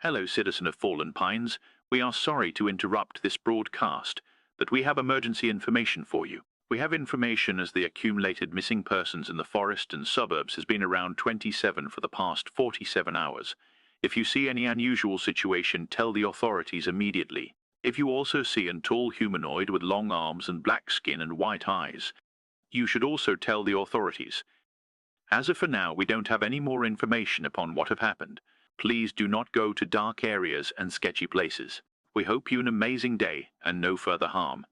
Hello, citizen of Fallen Pines. We are sorry to interrupt this broadcast, but we have emergency information for you. We have information as the accumulated missing persons in the forest and suburbs has been around 27 for the past 47 hours. If you see any unusual situation, tell the authorities immediately. If you also see a tall humanoid with long arms and black skin and white eyes, you should also tell the authorities. As of for now, we don't have any more information upon what have happened. Please do not go to dark areas and sketchy places. We hope you an amazing day and no further harm.